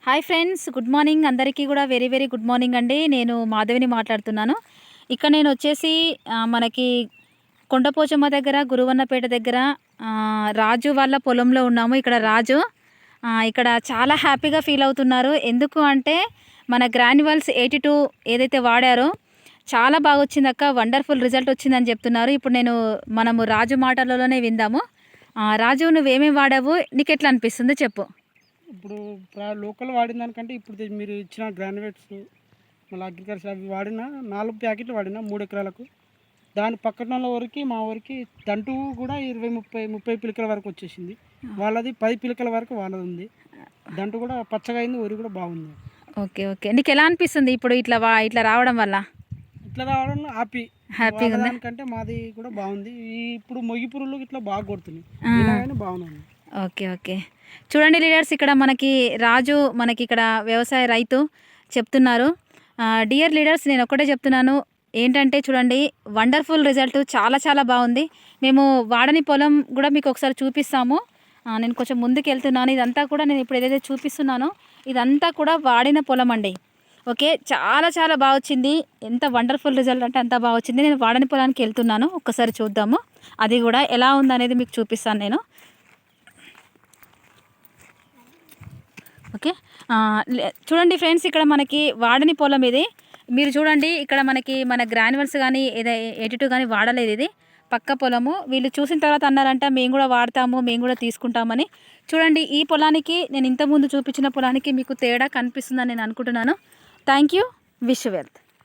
Hi friends, good morning అందరికీ కూడా very very good morning అండి. నేను మాధవిని మాట్లాడుతున్నాను. ఇక్కడ నేను వచ్చేసి మనకి కొండపోచమ్మ దగ్గర గురువన్నపేట దగ్గర రాజు వాళ్ళ పొలంలో ఉన్నాము. ఇక్కడ రాజు ఇక్కడ చాలా హ్యాపీగా ఫీల్ అవుతున్నారు. ఎందుకు అంటే మన గ్రాన్యువల్స్ 82 ఏదైతే వాడారో చాలా బాగా వచ్చింది అక్క, వండర్ఫుల్ రిజల్ట్ వచ్చిందని చెప్తున్నారు. ఇప్పుడు మనము రాజు మాటలలోనే విందాము. రాజు, నువ్వేమేమి వాడావు, నీకు ఎట్లా అనిపిస్తుంది చెప్పు. ఇప్పుడు లోకల్ వాడిన దానికంటే ఇప్పుడు మీరు ఇచ్చిన గ్రాన్యువేట్స్ మళ్ళీ అగ్రికల్చర్ అవి వాడిన 4 ప్యాకెట్లు వాడిన 3 ఎకరాలకు. దాని పక్కన వరకు మా ఊరికి దంటు కూడా 20-30 పిలకల వరకు వచ్చేసింది. వాళ్ళది 10 పిలకల వరకు వాళ్ళది ఉంది. దంటు కూడా పచ్చగా అయింది, వరి కూడా బాగుంది. ఓకే ఓకే, నీకు ఎలా అనిపిస్తుంది ఇప్పుడు ఇట్లా రావడం వల్ల? ఇట్లా రావడం హ్యాపీగా దానికంటే మాది కూడా బాగుంది. ఇప్పుడు మొగి పురుగులు ఇట్లా బాగా కొడుతున్నాయి, కానీ బాగుంది. ఓకే ఓకే, చూడండి లీడర్స్, ఇక్కడ రాజు ఇక్కడ వ్యవసాయ రైతు చెప్తున్నారు. డియర్ లీడర్స్, నేను ఒక్కటే చెప్తున్నాను ఏంటంటే చూడండి, వండర్ఫుల్ రిజల్ట్, చాలా చాలా బాగుంది. మేము వాడని పొలం కూడా మీకు ఒకసారి చూపిస్తాము. నేను కొంచెం ముందుకు వెళ్తున్నాను. ఇదంతా కూడా నేను ఇప్పుడు ఏదైతే చూపిస్తున్నానో ఇదంతా కూడా వాడిన పొలం అండి. ఓకే, చాలా చాలా బాగా వచ్చింది. ఎంత వండర్ఫుల్ రిజల్ట్ అంటే అంత బాగా వచ్చింది. నేను వాడని పొలానికి వెళ్తున్నాను, ఒక్కసారి చూద్దాము అది కూడా ఎలా ఉందనేది మీకు చూపిస్తాను నేను. ఓకే, చూడండి ఫ్రెండ్స్, ఇక్కడ మనకి వాడని పొలం ఇది. మీరు చూడండి, ఇక్కడ మన గ్రాన్యువల్స్ కానీ 82 కానీ వాడలేదు. ఇది పక్క పొలము. వీళ్ళు చూసిన తర్వాత అన్నారంట మేము కూడా వాడతాము, మేము కూడా తీసుకుంటామని. చూడండి, ఈ పొలానికి నేను ఇంతకుముందు చూపించిన పొలానికి మీకు తేడా కనిపిస్తుందని నేను అనుకుంటున్నాను. Thank you, wish wealth.